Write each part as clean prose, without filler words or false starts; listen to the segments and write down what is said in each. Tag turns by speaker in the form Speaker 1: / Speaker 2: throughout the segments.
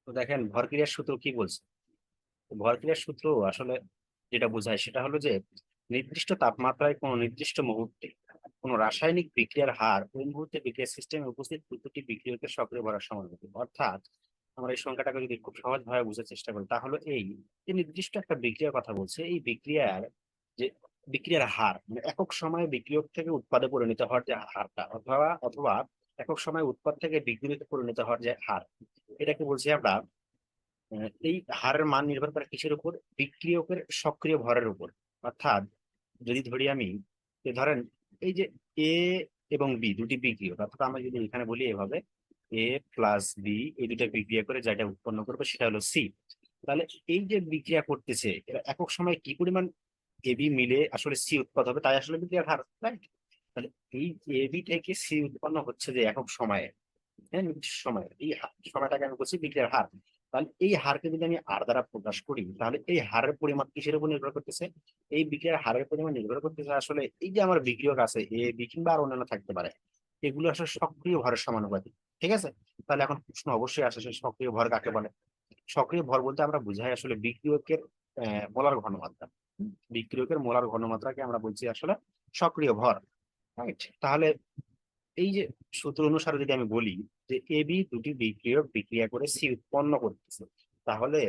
Speaker 1: তো দেখেন ভরক্রিয়ার সূত্র কি বলছে। ভরক্রিয়ার সূত্র আসলে যেটা বোঝায় সেটা হলো যে নির্দিষ্ট তাপমাত্রায় কোনো নির্দিষ্ট মুহূর্তে কোনো রাসায়নিক বিক্রিয়ার হার ওই মুহূর্তে বিক্রিয়ার সিস্টেমে উপস্থিত প্রতিটি বিক্রিয়কের সক্রিয় ভরের সমানুপাতিক। অর্থাৎ আমরা এই সংখ্যাটাকে যদি খুব সহজভাবে বোঝার চেষ্টা করি তাহলে এই যে নির্দিষ্ট একটা বিক্রিয়ার কথা বলছে, এই বিক্রিয়ার যে বিক্রিয়ার হার মানে একক সময়ে বিক্রিয়ক থেকে উৎপাদে পরিণত হওয়ার যে হারটা, অথবা অথবা একক সময় উৎপাদ থেকে বিক্রিয়কে পরিণত হওয়ার যে হার, এটাকে বলছি আমরা এই হারের মান নির্ভর করে কিসের উপর? বিক্রিয়কের সক্রিয় ভরের উপর। অর্থাৎ যদি ধরি আমি, ধরেন এই যে এ এবং বি দুটি বিক্রিয়ক, অর্থাৎ আমরা যদি এখানে বলি এভাবে এ প্লাস বি, এই দুটা বিক্রিয়া করে যেটা উৎপন্ন করবে সেটা হলো সি। তাহলে এই যে বিক্রিয়া করতেছে এরা একক সময় কি পরিমাণ এ বি মিলে আসলে সি উৎপাদ হবে, তাই আসলে বিক্রিয়ার হার, রাইট? তাহলে এই এ বি থেকে সি উৎপন্ন হচ্ছে যে একক সময়ে, হ্যাঁ, নির্দিষ্ট সময়, এই সময়টাকে আমি বলছি বিক্রিয়ার হার। তাহলে এই হারকে যদি আমি আর দ্বারা প্রকাশ করি তাহলে এই হারের পরিমাণ কিসের উপর নির্ভর করতেছে? এই বিক্রিয়ার হারের পরিমাণ নির্ভর করতেছে আসলে এই যে আমার বিক্রিয়ক আছে এ বি কিংবা আর অন্যান্য থাকতে পারে, এগুলো আসলে সক্রিয় ভরের সমানুপাতিক। ঠিক আছে? তাহলে এখন প্রশ্ন অবশ্যই আসে, সেই সক্রিয় ভর কাকে বলে? সক্রিয় ভর বলতে আমরা বুঝাই আসলে বিক্রিয়কের মোলার ঘনমাত্রা। বিক্রিয়কের মোলার ঘনমাত্রাকে আমরা বলছি আসলে সক্রিয় ভর, রাইট? তাহলে এই যে সূত্র অনুসারে যদি আমি বলি যে এ বি দুটি বিক্রিয়ক বিক্রিয়া করে সি উৎপন্ন করতেছে, তাহলে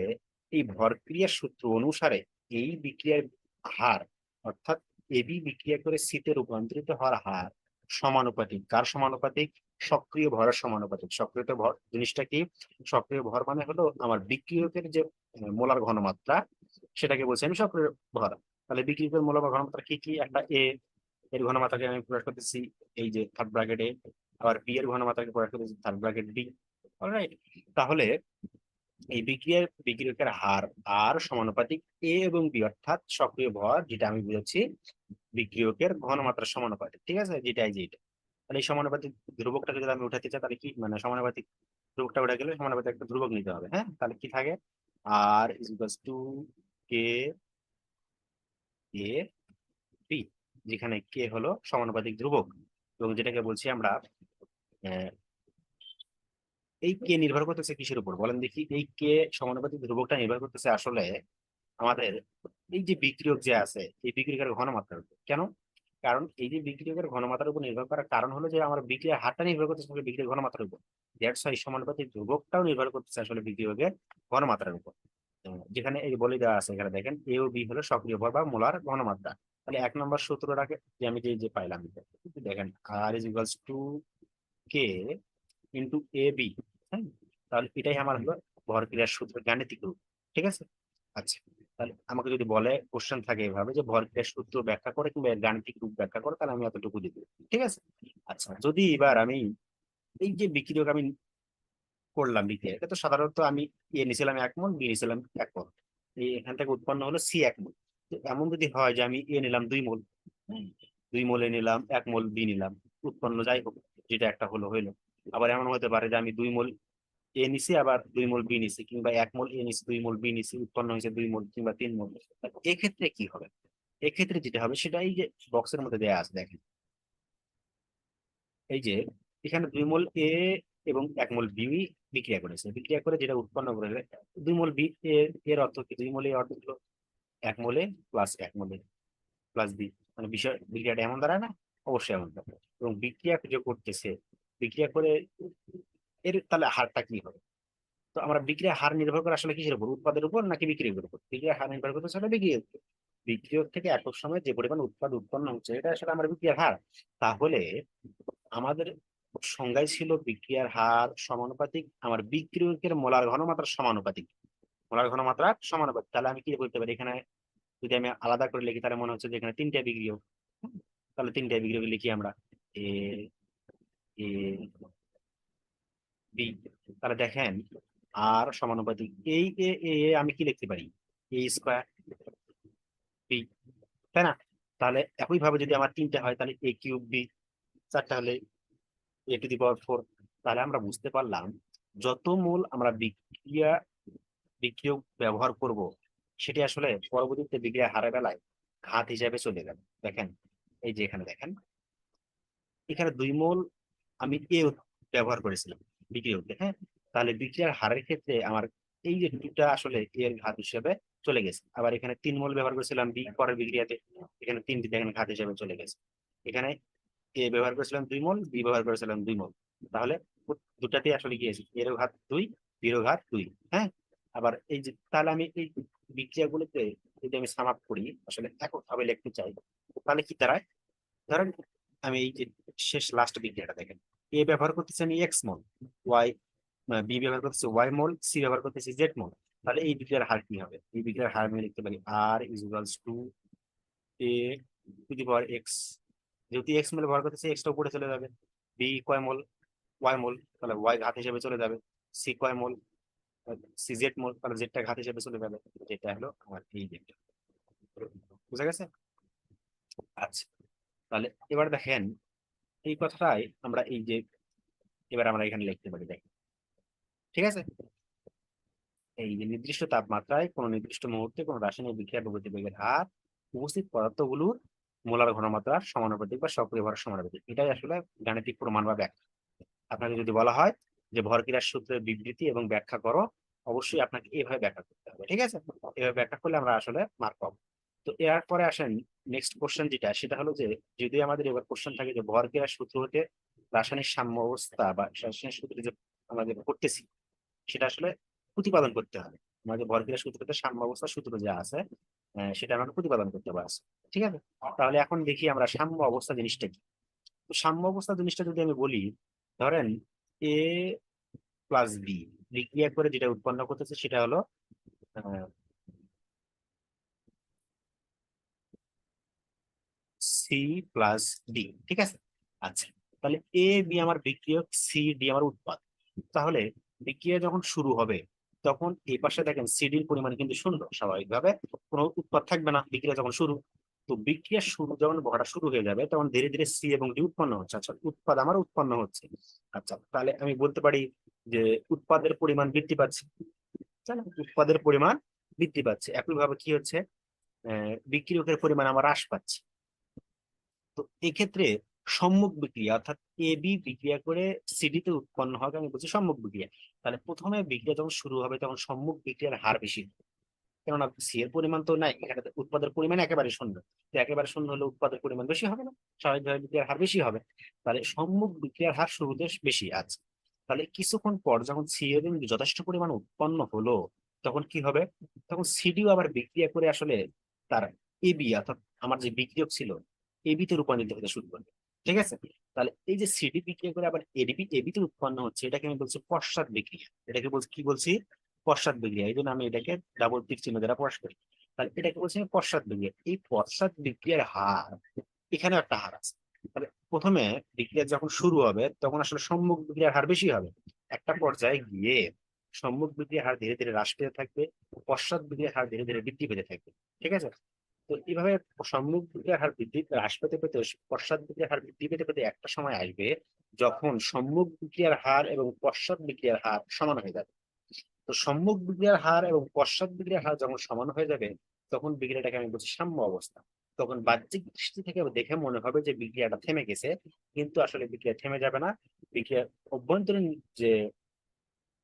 Speaker 1: এই ভরক্রিয়ার সূত্র অনুসারে এই বিক্রিয়ার হার, অর্থাৎ এ বি বিক্রিয়া করে সি তে রূপান্তরিত হওয়ার হার সমানুপাতিক কার সমানুপাতিক? সক্রিয় ভরের সমানুপাতিক। সক্রিয় ভর জিনিসটা কি? সক্রিয় ভর মানে হলো আমার বিক্রিয়কের যে মোলার ঘনমাত্রা, সেটাকে বলছি আমি সক্রিয় ভর। তাহলে বিক্রিয়কের মোলার ঘনমাত্রা কি কি? একটা এ এর ঘনমাত্রাকে আমি প্রকাশ করতেছি এই যে থার্ড ব্র্যাকেটে, আবার বি এর ঘনমাত্রাকে প্রকাশ করতেছি থার্ড ব্র্যাকেট বি। অলরাইট? তাহলে এই বিক্রিয়কের হার আর সমানুপাতিক এ এবং বি, অর্থাৎ সক্রিয় ভর যেটা আমি বুঝাচ্ছি বিক্রিয়কের ঘনমাত্রার সমানুপাতিক। ঠিক আছে? যেটাই যেটা, তাহলে এই সমানুপাতিক ধ্রুবকটাকে যদি আমি উঠাতে চাই তাহলে কি, মানে সমানুপাতিক ধ্রুবকটা উঠে গেলে সমানুপাতিক একটা ধ্রুবক নিতে হবে। হ্যাঁ, তাহলে কি থাকে? R is equals to K A B, যেখানে কে হলো সমানুপাতিক ধ্রুবক, এবং যেটাকে বলছি আমরা আহ, এই কে নির্ভর করতেছে কিসের উপর বলেন দেখি? এই কে সমানুপাতিক ধ্রুবকটা নির্ভর করতেছে আসলে আমাদের এই যে বিক্রিয়ক যে আছে এই বিক্রিয়কের ঘনমাত্রার উপর। কেন? কারণ এই যে বিক্রিয়কের ঘনমাত্রার উপর নির্ভর করার কারণ হলো যে আমার বিক্রিয়ার হারটা নির্ভর করতেছে আসলে বিক্রিয়ক ঘনমাত্রার উপর। দ্যাটস ওয়াই সমানুপাতিক ধ্রুবকটাও নির্ভর করতেছে আসলে বিক্রিয়কের ঘনমাত্রার উপর। যেখানে এই বলে দেওয়া আছে, এখানে দেখেন এ ও বি হলো সক্রিয় ভর বা মোলার ঘনমাত্রা। তাহলে এক নম্বর সূত্রটাকে যে আমি যে পাইলাম, দেখেন R is equals to K into A B. হ্যাঁ, তাহলে এটাই আমার হলো ভরক্রিয়ার সূত্র, গাণিতিক রূপ। ঠিক আছে? আচ্ছা, তাহলে আমাকে যদি বলে কোশ্চেন থাকে এভাবে যে ভরক্রিয়ার সূত্র ব্যাখ্যা করে কিংবা এর গাণিতিক রূপ ব্যাখ্যা করে, তাহলে আমি এতটুকু দিব। ঠিক আছে? আচ্ছা, যদি এবার আমি এই যে বিক্রিয়ক আমি করলাম বিক্রিয়া, এটা তো সাধারণত আমি এ নিছিলাম 1 মোল, বি নিছিলাম 1 মোল, এই এখান থেকে উৎপন্ন হলো সি 1 মোল। তো এমন যদি হয় যে আমি এ নিলাম 2 মোল, 2 মোল এ নিলাম, 1 মোল বি নিলাম, উৎপন্ন যাই হোক যেটা একটা হলো হইলো। আবার এমন হতে পারে যে আমি 2 মোল এ নিছি আবার 2 মোল বি নিছি, কিংবা 1 মোল এ নিছি 2 মোল বি নিছি, উৎপন্ন হয়েছে 2 মোল কিংবা 3 মোল। এক্ষেত্রে কি হবে? এক্ষেত্রে যেটা হবে সেটা এই যে বক্সের মধ্যে দেয়া আছে, দেখেন এই যে এখানে 2 মোল এ এবং 1 মোল বি বিক্রিয়া করেছে, বিক্রিয়া করে যেটা উৎপন্ন করে 2 মোল বি এর অর্থ কি? 2 মোল এর অর্থ হলো 1 মোলে প্লাস 1 মোলে প্লাস বি, মানে বিষয় বিক্রিয়াটা এমন দাঁড়ায় না? অবশ্যই এমন দাঁড়ায়। এবং বিক্রিয়া যে করতেছে, বিক্রিয়া করে এর তাহলে হারটা কি হবে? তো আমরা বিক্রিয়ার হার নির্ভর করে আসলে কিসের উপর? উৎপাদের উপর নাকি বিক্রিয়কের উপর? বিক্রিয়ার হার নির্ভর করতে আসলে বিক্রিয়ক। বিক্রিয়ক থেকে একক সময় যে পরিমাণ উৎপাদ উৎপন্ন হচ্ছে এটা আসলে আমার বিক্রিয়ার হার। তাহলে আমাদের সংজ্ঞায় ছিল বিক্রিয়ার হার সমানুপাতিক আমার বিক্রিয়কের মোলার ঘনমাত্রার সমানুপাতিক। মোলার ঘনমাত্রার সমানুপাতিক, তাহলে আমি কি বলতে পারি এখানে? যদি আমি আলাদা করে লিখি তাহলে মনে হচ্ছে যে এখানে তিনটা বিক্রিয়ক। তাহলে তিনটা বিক্রিয়ক লিখি আমরা এ এ বি। তাহলে দেখেন আর সমানুপাতিক এই এ এ এ আমি কি লিখতে পারি? এ স্কোয়ার বি, তাই না? তাহলে একই ভাবে যদি আমার তিনটা হয় তাহলে এ কিউব বি, চারটা হলে এ টু দি পাওয়ার 4। তাহলে আমরা বুঝতে পারলাম যত মূল আমরা বিক্রিয়ক ব্যবহার করব সেটি আসলে পরবর্তীতে বিক্রিয়া হারের বেলায় ঘাত হিসাবে চলে যাবে। দেখেন এই যে এখানে দেখেন, এখানে 2 মোল আমি এ ব্যবহার করেছিলাম বিক্রিয়কে, হ্যাঁ। তাহলে বিক্রিয়ার হারের ক্ষেত্রে আমার এই যে দুটা আসলে এর ঘাত হিসেবে চলে গেছে। আবার এখানে 3 মোল ব্যবহার করেছিলাম বি পরের বিক্রিয়াতে, এখানে 3 এখানে ঘাত হিসেবে চলে গেছে। এখানে এ ব্যবহার করেছিলাম 2 মোল, বি ব্যবহার করেছিলাম 2 মোল। তাহলে দুটাতে আসলে কি আছে, এর ঘাত 2, বির ঘাত 2। হ্যাঁ, আবার এই যে তাহলে আমি এই বিক্রিয়াগুলোতে যদি আমি সাম আপ করি, আসলে এককভাবে লিখতে চাই, তাহলে কি দাঁড়ায়? ধরেন আমি এই যে শেষ লাস্ট বিক্রিয়াটা দেখেন, এ ব্যবহার করতেছি আমি x মোল, ওয়াই বি ব্যবহার করতেছি y মোল, সি ব্যবহার করতেছি z মোল। তাহলে এই বিক্রিয়ার হার কি হবে? এই বিক্রিয়ার হার আমি লিখতে পারি R is equals to A to the power X. যেহেতু এক্স মোল ব্যবহার করতেছি, এক্সটা উপরে চলে যাবে। বি কয় মোল? y মোল, তাহলে ওয়াই ঘাত হিসেবে চলে যাবে। সি কয় মোল? সি z মোল, তাহলে জেডটা ঘাত হিসেবে চলে যাবে। যেটা হলো আমার এই জেডটা। বুঝা গেছে? আচ্ছা, তাহলে এবার দেখেন এই কথাটাই আমরা এই যে এবার আমরা এখানে লিখতে পারি, দেখেন ঠিক আছে? এই যে নির্দিষ্ট তাপমাত্রায় কোন নির্দিষ্ট মুহূর্তে কোন রাসায়নিক বিক্রিয়া বা গতিবেগের হার উপস্থিত পদার্থগুলোর মোলার ঘনমাত্রার সমানুপাতিক বা সক্রিয় ভরের সমানুপাতিক, এটাই আসলে গাণিতিক প্রমাণ বা ব্যাখ্যা। আপনাকে যদি বলা হয় যে ভরক্রিয়ার সূত্রের বিবৃতি এবং ব্যাখ্যা করো, অবশ্যই আপনাকে এভাবে ব্যাখ্যা করতে হবে, ঠিক আছে? এভাবে ব্যাখ্যা করলে আমরা আসলে মার্ক পাবো। তো এরপরে আসেন নেক্সট কোশ্চেন যেটা, সেটা হলো যে যদি আমাদের এবার কোশ্চেন থাকে যে ভরক্রিয়ার সূত্র হতে রাসায়নিক সাম্য অবস্থা বা রাসায়নিক সূত্রে যে আমাদের করতেছি, সেটা আসলে প্রতিপাদন করতে হবে। আমাদের ভরক্রিয়া সূত্রতে সাম্য অবস্থা সূত্র যা আছে, সেটা আমাকে প্রতিপাদন করতে হবে আছে, ঠিক আছে? তাহলে এখন দেখি আমরা সাম্য অবস্থা জিনিসটা কি। তো সাম্য অবস্থা জিনিসটা যদি আমি বলি, ধরেন এ প্লাস বি বিক্রিয়া করে যেটা উৎপন্ন করতেছে সেটা হলো সি প্লাস ডি, ঠিক আছে? আচ্ছা, তাহলে এ বি আমার বিক্রিয়ক, সি ডি আমার উৎপাদ। তাহলে বিক্রিয়া যখন শুরু হবে, তখন এই পাশে দেখেন সিডির পরিমাণ কিন্তু শূন্য, স্বাভাবিকভাবে কোনো উৎপাদ থাকবে না বিক্রিয়া যখন শুরু। তো বিক্রিয়া শুরু যখন ভরা শুরু হয়ে যাবে, তখন ধীরে ধীরে সি এবং ডি উৎপন্ন হচ্ছে। আচ্ছা, উৎপাদ আমার উৎপন্ন হচ্ছে। আচ্ছা, তাহলে আমি বলতে পারি যে উৎপাদের পরিমাণ বৃদ্ধি পাচ্ছে, তাই না? উৎপাদের পরিমাণ বৃদ্ধি পাচ্ছে, একইভাবে কি হচ্ছে, বিক্রিয়কের পরিমাণ আমার হ্রাস পাচ্ছে। তো এক্ষেত্রে সম্মুখ বিক্রিয়া অর্থাৎ এ বি বিক্রিয়া করে সিডি তে উৎপন্ন হবে, আমি বলছি সম্মুখ বিক্রিয়া। তাহলে প্রথমে বিক্রিয়া যখন শুরু হবে, তখন সম্মুখ বিক্রিয়ার হার বেশি হবে। কেননা সি এর পরিমাণ তো নাই এখানে, তো উৎপাদের পরিমাণ একেবারে শূন্য। তো একেবারে শূন্য হলে উৎপাদের পরিমাণ বেশি হবে না? স্বাভাবিকভাবে বিক্রিয়ার হার বেশি হবে। তাহলে সম্মুখ বিক্রিয়ার হার শুরুতে বেশি আছে। তাহলে কিছুক্ষণ পর যখন সি এর যথেষ্ট পরিমাণ উৎপন্ন হলো, তখন কি হবে? তখন সিডিও আবার বিক্রিয়া করে আসলে তার এবি অর্থাৎ আমার যে বিক্রিয়ক ছিল, এবি তে রূপান্তরিত হতে শুরু করবে, ঠিক আছে? তাহলে এই যে সিডি বিক্রিয়া করে আবার এডিবি এবিতে উৎপন্ন হচ্ছে, এটাকে আমি বলছি পশ্চাৎ বিক্রিয়া। এটাকে বলছি কি বলছি? পশ্চাৎ বিক্রিয়া। এই জন্য আমি এটাকে ডাবল টিক চিহ্ন দ্বারা প্রকাশ করি। তাহলে এটাকে বলছি আমি পশ্চাৎ বিক্রিয়া। এই পশ্চাৎ বিক্রিয়ার হার, এখানে একটা হার আছে। তাহলে প্রথমে বিক্রিয়া যখন শুরু হবে, তখন আসলে সম্মুখ বিক্রিয়ার হার বেশি হবে। একটা পর্যায়ে গিয়ে সম্মুখ বিক্রিয়ার হার ধীরে ধীরে হ্রাস পেতে থাকবে, পশ্চাৎ বিক্রিয়ার হার ধীরে ধীরে বৃদ্ধি পেতে থাকবে, ঠিক আছে? তো এইভাবে সম্মুখ বিক্রিয়ার হার বৃদ্ধি হ্রাস পেতে পেতে পশ্চাৎ বিক্রিয়ার হার বৃদ্ধি পেতে পেতে একটা সময় আসবে যখন সম্মুখ বিক্রিয়ার হার এবং পশ্চাৎ বিক্রিয়ার হার সমান হয়ে যাবে। তো সম্মুখ বিক্রিয়ার হার এবং পশ্চাৎ বিক্রিয়ার হার যখন সমান হয়ে যাবে, তখন বিক্রিয়াটাকে আমি বলছি সাম্য অবস্থা। তখন বাহ্যিক দৃষ্টি থেকে দেখে মনে হবে যে বিক্রিয়াটা থেমে গেছে, কিন্তু আসলে বিক্রিয়া থেমে যাবে না। বিক্রিয়ার অভ্যন্তরীণ যে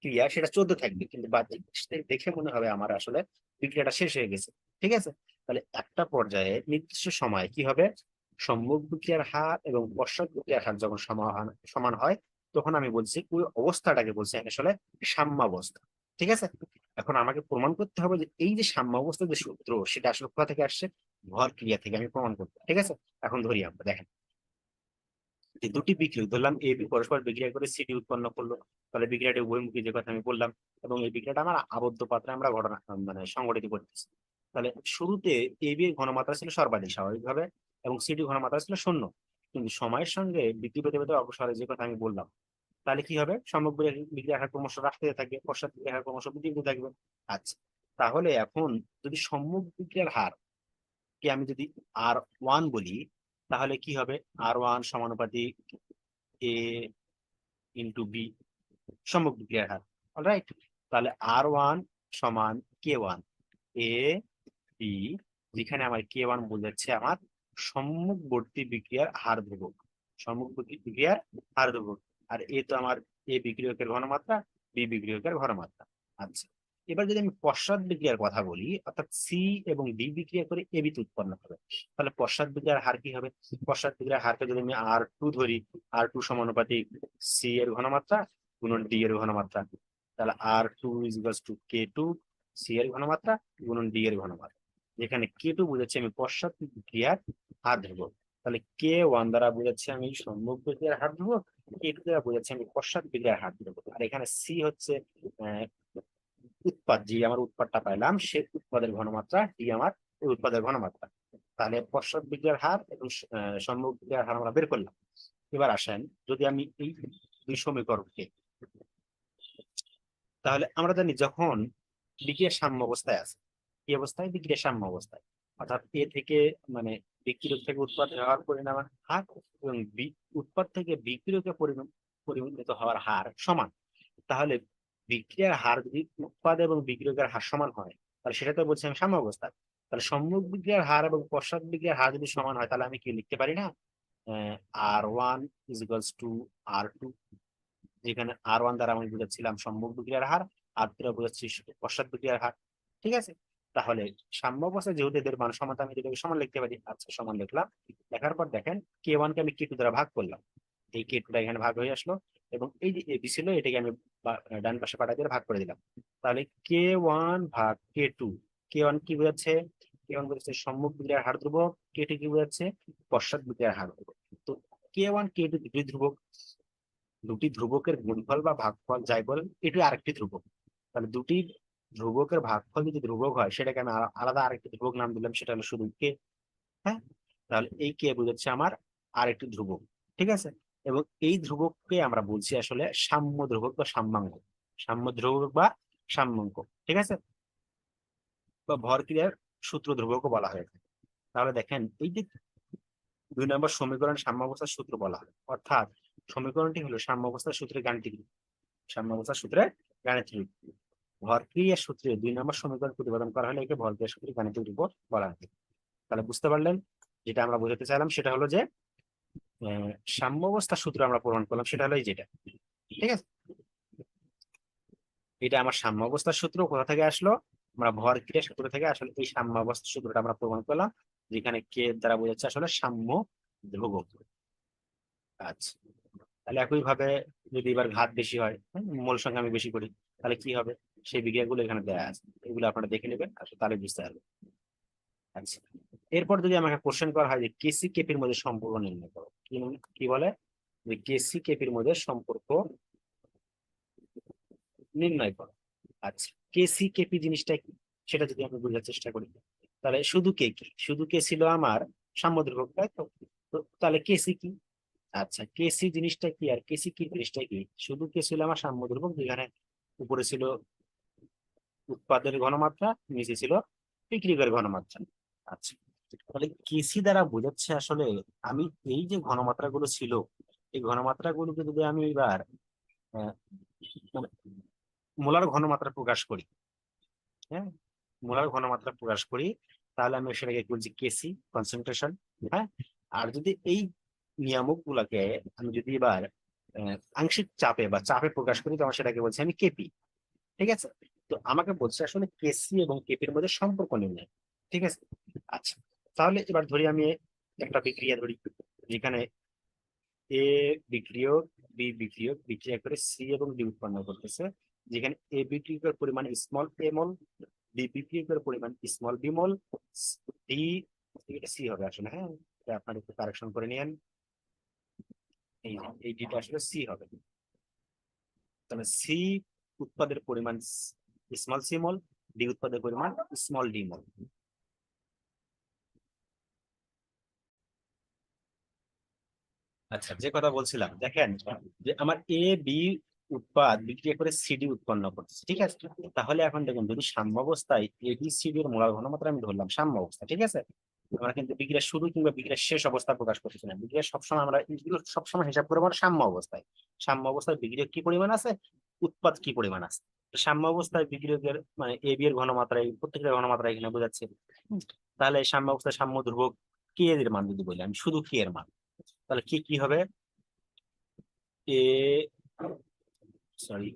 Speaker 1: ক্রিয়া সেটা চলতে থাকবে, কিন্তু বাহ্যিক দৃষ্টি থেকে দেখে মনে হবে আমার আসলে বিক্রিয়াটা শেষ হয়ে গেছে, ঠিক আছে? তাহলে একটা পর্যায়ে নির্দিষ্ট সময় কি হবে, সম্মুখ বিক্রিয়ার হার এবং পশ্চাৎ বিক্রিয়ার হার যখন সমান সমান হয়, তখন আমি বলছি ওই অবস্থাটাকে বলছি আমি আসলে সাম্যাবস্থা, ঠিক আছে? এখন আমাকে প্রমাণ করতে হবে যে এই যে সাম্যাবস্থার যে সূত্র, সেটা আসলে কোথা থেকে আসছে? ভর ক্রিয়া থেকে আমি প্রমাণ করবো, ঠিক আছে? এখন ধরি আমরা, দেখেন যে দুটি বিক্রিয়ক ধরলাম এ বি পরস্পর বিক্রিয়া করে সিডি উৎপন্ন করলো। তাহলে বিক্রিয়াটি উভয়মুখী, যে কথা আমি বললাম। এবং এই বিক্রিয়াটা আমার আবদ্ধ পাত্রে আমরা ঘটনা মানে সংঘটিত করতেছি। তাহলে শুরুতে এ বি এর ঘনমাত্রা ছিল সর্বাধিক স্বাভাবিকভাবে, এবং সিডি ঘনমাত্রা ছিল শূন্য। কিন্তু সময়ের সঙ্গে বৃদ্ধি পেতে পেতে অগ্রসরে, যে কথা আমি বললাম। তাহলে কি হবে, সম্মুখ বিক্রিয়ার হার ক্রমশ হ্রাস পেতে থাকবে, পশ্চাৎ বিক্রিয়ার হার ক্রমশ বৃদ্ধি পেতে থাকবে। আচ্ছা, তাহলে এখন যদি সম্মুখ বিক্রিয়ার হার কে আমি যদি আর 1 বলি, তাহলে কি হবে? আর 1 সমানুপাতিক এ ইন্টু বি, সম্মুখ বিক্রিয়ার হার। অলরাইট, তাহলে আর 1 সমান K1 এ বি, যেখানে আমার K1 বোঝাচ্ছে আমার সম্মুখবর্তী বিক্রিয়ার হার ধ্রুবক, সম্মুখবর্তী বিক্রিয়ার হার ধ্রুবক। আর এ তো আমার এ বিক্রিয়কের ঘনমাত্রা, বি বিক্রিয়কের ঘনমাত্রা। আচ্ছা, এবার যদি আমি পশ্চাৎ বিক্রিয়ার কথা বলি, অর্থাৎ সি এবং ডি বিক্রিয়া করে এবি উৎপন্ন হবে, তাহলে পশ্চাৎ বিক্রিয়ার হার কি হবে? পশ্চাৎ বিক্রিয়ার হারকে যদি আমি R2 ধরি, R2 সমানুপাতিক সি এর ঘনমাত্রা গুণন ডি এর ঘনমাত্রা, তাহলে R2 equals to K2 C এর ঘনমাত্রা গুণন ডি এর ঘনমাত্রা, যেখানে K2 বুঝাচ্ছি আমি পশ্চাৎ বিক্রিয়ার হার ধরবো, তাহলে K1 দ্বারা বুঝাচ্ছি আমি সম্মুখ বিক্রিয়ার হার ধরবো, K2 দ্বারা বুঝাচ্ছি আমি পশ্চাৎ বিক্রিয়ার হার ধরবো। আর এখানে সি হচ্ছে আহ, উৎপাদ, যে আমার উৎপাদটা পাইলাম সে উৎপাদের ঘনমাত্রা, ডি আমার ওই উৎপাদের ঘনমাত্রা। তাহলে পশ্চাৎ বিক্রিয়ার হার এবং সম্মুখ বিক্রিয়ার হার আমরা বের করলাম। এবার আসেন, যদি আমি এই দুই সমীকরণকে, তাহলে আমরা জানি যখন বিক্রিয়া সাম্য অবস্থায় আছে, কি অবস্থায়? বিক্রিয়া সাম্য অবস্থায়, অর্থাৎ এ থেকে মানে বিক্রিয়ক থেকে উৎপাদ হওয়ার পরিমাণ হার এবং উৎপাদ থেকে বিক্রিয়কে পরিণত হওয়ার হার সমান, তাহলে বিক্রিয়ার হার যদি উৎপাদ এবং বিক্রিয়কের হার সমান হয়, তাহলে সেটা তো বলছি আমি সাম্য অবস্থা। তাহলে সম্মুখ বিক্রিয়ার হার এবং পশ্চাৎ বিক্রিয়ার হার যদি সমান হয়, তাহলে আমি কি লিখতে পারি না, R1 is equals two R2, যেখানে R1 দ্বারা আমি বুঝাচ্ছিলাম সম্মুখ বিক্রিয়ার হার, R2 দ্বারা বুঝাচ্ছি পশ্চাৎ বিক্রিয়ার হার। ঠিক আছে, তাহলে সাম্য অবস্থায় যেহেতু এদের মান সমান, আমি এটাকে সমান লিখতে পারি। আচ্ছা, সমান লিখলাম। লেখার পর দেখেন K1 কে আমি K2 দ্বারা ভাগ করলাম, এই K2টা এখানে ভাগ হয়ে আসলো, এবং এই যে এবি ছিল এটাকে আমি ডান পাশে পাঠা দিয়ে ভাগ করে দিলাম। তাহলে K1 ভাগ K2, K1 কি বোঝাচ্ছে? K1 বোঝাচ্ছে সম্মুখ বিক্রিয়ার হার ধ্রুবক, K2 কি বোঝাচ্ছে? পশ্চাৎ বিক্রিয়ার হার ধ্রুবক। তো K1 K2 দুটি ধ্রুবক, দুটি ধ্রুবকের গুণফল বা ভাগফল যাই বল, এটি আরেকটি ধ্রুবক। তাহলে দুটি ধ্রুবকের ভাগফল যদি ধ্রুবক হয়, সেটাকে আমি আলাদা আরেকটি ধ্রুবক নাম দিলাম, সেটা হলো শুধু কে। হ্যাঁ, তাহলে এই কে বোঝাচ্ছে আমার আরেকটি ধ্রুবক। ঠিক আছে, এবং এই ধ্রুবককে আমরা বলছি আসলে সাম্য ধ্রুবক বা সাম্যাঙ্ক, সাম্য ধ্রুবক বা সাম্যাঙ্ক। ঠিক আছে, বা ভরক্রিয়ার সূত্র ধ্রুবকও বলা হয়ে থাকে। তাহলে দেখেন, এই যে 2 নম্বর সমীকরণ সাম্যাবস্থার সূত্র বলা হয়, অর্থাৎ সমীকরণটি হলো সাম্যাবস্থার সূত্রের গাণিতিক রূপ। সাম্যাবস্থার সূত্রের গাণিতিক রূপ, ভরক্রিয়ার সূত্রে 2 নম্বর সমীকরণ প্রতিপাদন করা হলে একে ভরক্রিয়ার সূত্রের গাণিতিক রূপ বলা হয়। তাহলে বুঝতে পারলেন, যেটা আমরা বোঝাতে চাইলাম সেটা হলো যে সাম্যাবস্থার সূত্র আমরা প্রমাণ করলাম, সেটা হলো এই যেটা। ঠিক আছে, এটা আমার সাম্যাবস্থার সূত্র কোথা থেকে আসলো? আমরা ভরক্রিয়া সূত্র থেকে আসলে এই সাম্যাবস্থার সূত্রটা আমরা প্রমাণ করলাম, যেখানে কে দ্বারা বোঝাচ্ছে আসলে সাম্য ধ্রুবক। আচ্ছা, তাহলে একই ভাবে যদি এবার ঘাত বেশি হয়, মোল সংখ্যা আমি বেশি করি, তাহলে কি হবে? সেই বিক্রিয়াগুলো এখানে দেওয়া আছে, এগুলো আপনারা দেখে নেবেন, আসলে তাহলে বুঝতে পারবেন। আচ্ছা, এরপর যদি আমাকে কোশ্চেন করা হয় যে কেসি কেপির মধ্যে সম্পর্ক নির্ণয় করো, কি বলে যে কেসি কেপির মধ্যে সম্পর্ক নির্ণয় করো। আচ্ছা, কেসি কেপি জিনিসটা কি সেটা যদি আমি বোঝার চেষ্টা করি, তাহলে শুধু কে কি? শুধু কে ছিল আমার সাম্যধ্রুবক, তাই তো? তো তাহলে কেসি কি? আচ্ছা, কেসি জিনিসটা কি আর কেসি কি জিনিসটা কি? শুধু কে ছিল আমার সাম্যধ্রুবক, যেখানে উপরে ছিল উৎপাদের ঘনমাত্রা, নিচে ছিল বিক্রিয়কের ঘনমাত্রা। আচ্ছা, তাহলে কেসি দ্বারা বোঝাচ্ছে আসলে আমি এই যে ঘনমাত্রা গুলো ছিল, এই ঘনমাত্রা গুলোকে যদি আমি এবার আহ, মানে মোলার ঘনমাত্রা প্রকাশ করি, হ্যাঁ, মোলার ঘনমাত্রা প্রকাশ করি, তাহলে আমি সেটাকে বলছি কেসি কনসেন্ট্রেশন। হ্যাঁ, আর যদি এই নিয়ামক গুলাকে আমি যদি এবার আংশিক চাপে বা চাপে প্রকাশ করি, তখন সেটাকে বলছি আমি কেপি। ঠিক আছে, তো আমাকে বলছে আসলে কেসি এবং কেপির মধ্যে সম্পর্ক নির্ণয়। ঠিক আছে, আচ্ছা, তাহলে এবার ধরি আমি একটা বিক্রিয়া ধরি, যেখানে এ বিক্রিয়ক বি বিক্রিয়ক বিক্রিয়া করে সি এবং ডি উৎপন্ন করতেছে, যেখানে এ বিক্রিয়কের পরিমাণ স্মল এ মল, বি বিক্রিয়কের পরিমাণ স্মল বি মল, ডি, এটা সি হবে আসলে। হ্যাঁ, এটা আপনার একটু কারেকশন করে নিয়েন, এই এই ডিটা আসলে সি হবে। তাহলে সি উৎপাদের পরিমাণ স্মল সি মল, ডি উৎপাদের পরিমাণ স্মল ডি মল। আচ্ছা, যে কথা বলছিলাম, দেখেন যে আমার এ বি উৎপাদ বিক্রিয়া করে সিডি উৎপন্ন করতেছে। ঠিক আছে, তাহলে এখন দেখুন, যদি সাম্যাবস্থায় এ বি সিডি এর মোলার ঘনমাত্রা আমি ধরলাম সাম্য অবস্থা, ঠিক আছে, আমরা কিন্তু বিক্রিয়া শুরু কিংবা বিক্রিয়া শেষ অবস্থা প্রকাশ করতেছি না, বিক্রিয়া সবসময় আমরা এগুলো সবসময় হিসাব করবো আমরা সাম্য অবস্থায়। সাম্য অবস্থায় বিক্রিয়া কি পরিমাণ আছে, উৎপাদ কি পরিমাণ আছে। তো সাম্য অবস্থায় বিক্রিয়কের মানে এ বি এর ঘনমাত্রা, এই প্রত্যেকটা ঘনমাত্রা এখানে বোঝাচ্ছে। তাহলে সাম্য অবস্থায় সাম্য ধ্রুবক কে এর মান যদি বলি, আমি শুধু কে এর মান, তাহলে কি কি হবে? এ, সরি,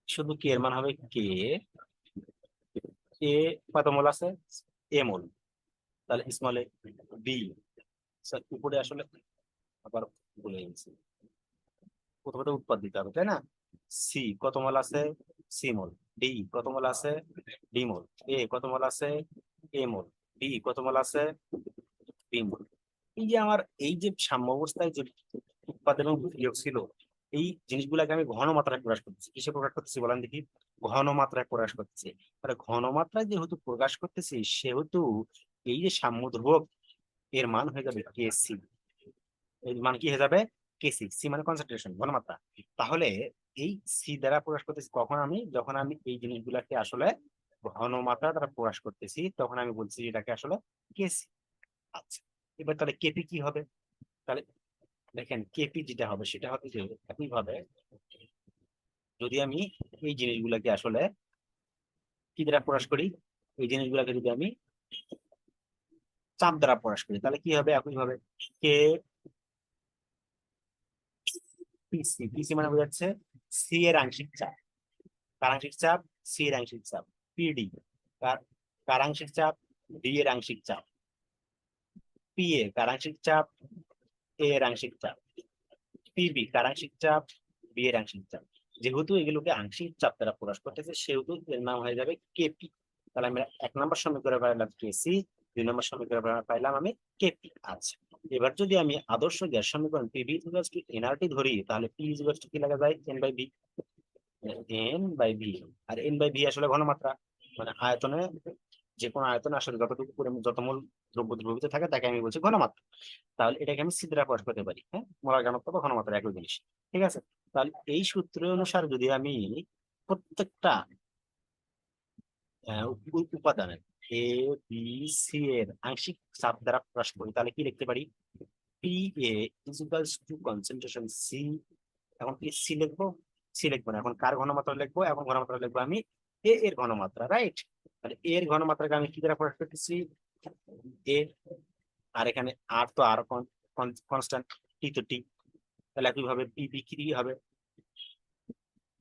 Speaker 1: শুধু কে এর মান হবে কে, এ কত মোল আছে, এ মোল, তাহলে স্মল এ। বি, উপরে আসলে আবার বলে গেছি, প্রথমে উৎপাদ দিতে হবে তাই না। সি কত মোল আছে, সি মোল। ডি কত মোল আছে, ডি মোল। এ কত মোল আছে, এ মোল। বি কত মোল আছে, বি মোল। এই যে আমার এই যে সাম্য অবস্থায় যে উৎপাদ এবং বিয়োগ ছিল, এই জিনিসগুলোকে আমি ঘনমাত্রায় প্রকাশ করতেছি। কিসে প্রকাশ করতেছি বলেন দেখি, ঘনমাত্রায় প্রকাশ করতেছি। তাহলে ঘনমাত্রায় যেহেতু প্রকাশ করতেছি, সেহেতু এই যে সাম্য ধ্রুবক, এর মান হয়ে যাবে কেসি। এর মান কি হয়ে যাবে, কেসি। সি মানে কনসেন্ট্রেশন, ঘনমাত্রা। তাহলে এই সি দ্বারা প্রকাশ করতেছি কখন আমি, যখন আমি এই জিনিসগুলাকে আসলে ঘনমাত্রা দ্বারা প্রকাশ করতেছি, তখন আমি বলছি এটাকে আসলে কেসি। আচ্ছা, এবার তাহলে কেপি কি হবে, তাহলে দেখেন কেপি যেটা হবে সেটা হবে যে একইভাবে যদি আমি এই জিনিসগুলোকে আসলে কি দ্বারা প্রকাশ করি, এই জিনিসগুলোকে যদি আমি চাপ দ্বারা প্রকাশ করি, তাহলে কি হবে একইভাবে কে পিসি। পিসি মানে বোঝাচ্ছে সি এর আংশিক চাপ। কার আংশিক চাপ, সি এর আংশিক চাপ। পিডি কার, কার আংশিক চাপ, ডি এর আংশিক চাপ। পি এ কার আংশিক চাপ, এ এর আংশিক চাপ। পিবি কার আংশিক চাপ, বি এর আংশিক চাপ। যেহেতু এগুলোকে আংশিক চাপ দ্বারা প্রকাশ করতেছে, সেহেতু এর নাম হয়ে যাবে কেপি। তাহলে আমরা 1 নম্বর সমীকরণে পাইলাম কেসি, 2 নম্বর সমীকরণে পাইলাম আমি কেপি। আচ্ছা, এবার যদি আমি আদর্শ গ্যাস সমীকরণ পিভি ইকুয়ালস টু এনআরটি ধরি, তাহলে পি ইকুয়ালস টু কি লাগা যায়, N by B. N by V, আর এন বাই ভি আসলে ঘনমাত্রা, মানে আয়তনে, যে কোনো আয়তনে আসলে যতটুকু যত মোল দ্রব্য দ্রবীভূত থাকে তাকে আমি বলছি ঘনমাত্রা। তাহলে এটাকে আমি সি দ্বারা প্রকাশ করতে পারি, হ্যাঁ, মোলার ঘনত্ব বা ঘনমাত্রা একই জিনিস। ঠিক আছে, তাহলে এই সূত্র অনুসারে যদি আমি প্রত্যেকটা উপাদানের এ বি সি এর আংশিক চাপ দ্বারা প্রকাশ করি, তাহলে কি লিখতে পারি, P A equals to concentration C. এখন কি সি লিখবো, সি লিখবো না, এখন কার ঘনমাত্রা লিখবো, এখন ঘনমাত্রা লিখবো আমি এ এর ঘনমাত্রা, রাইট। তাহলে এ এর ঘনমাত্রাকে আমি কি দ্বারা প্রকাশ করতেছি, এ। আর এখানে আর তো আর কনস্ট্যান্ট, টি তো টি। তাহলে একইভাবে পি বি কি হবে,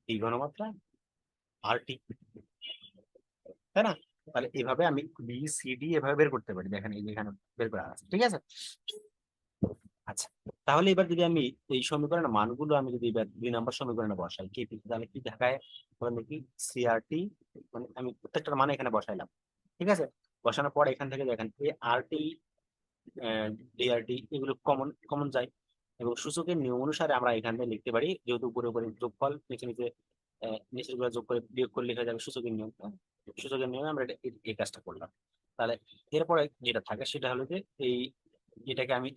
Speaker 1: টি ঘনমাত্রা আর টি, তাই না। তাহলে এইভাবে আমি বি সি ডি এভাবে বের করতে পারি, দেখেন এই যে এখানে বের করা আছে, ঠিক আছে। আচ্ছা, তাহলে এবার যদি আমি এই সমীকরণের মানগুলো আমি যদি এবার 2 নম্বর সমীকরণে বসাই কেপি, তাহলে কি দেখায় বলেন দেখি, সিআরটি, মানে আমি প্রত্যেকটার মান এখানে বসাইলাম, ঠিক আছে। বসানোর পর এখান থেকে দেখেন এই আরটি, ডিআরটি এগুলো কমন কমন যায়, এবং সূচকের নিয়ম অনুসারে আমরা এখানে লিখতে পারি, যেহেতু উপরে উপরে যোগফল, নিচে নিচে নিচের গুলো যোগ করে বিয়োগ করে লেখা যাবে সূচকের নিয়ম, সূচকের নিয়মে আমরা এই কাজটা করলাম। তাহলে এরপরে যেটা থাকে সেটা হলো যে এই, এটাকে আমি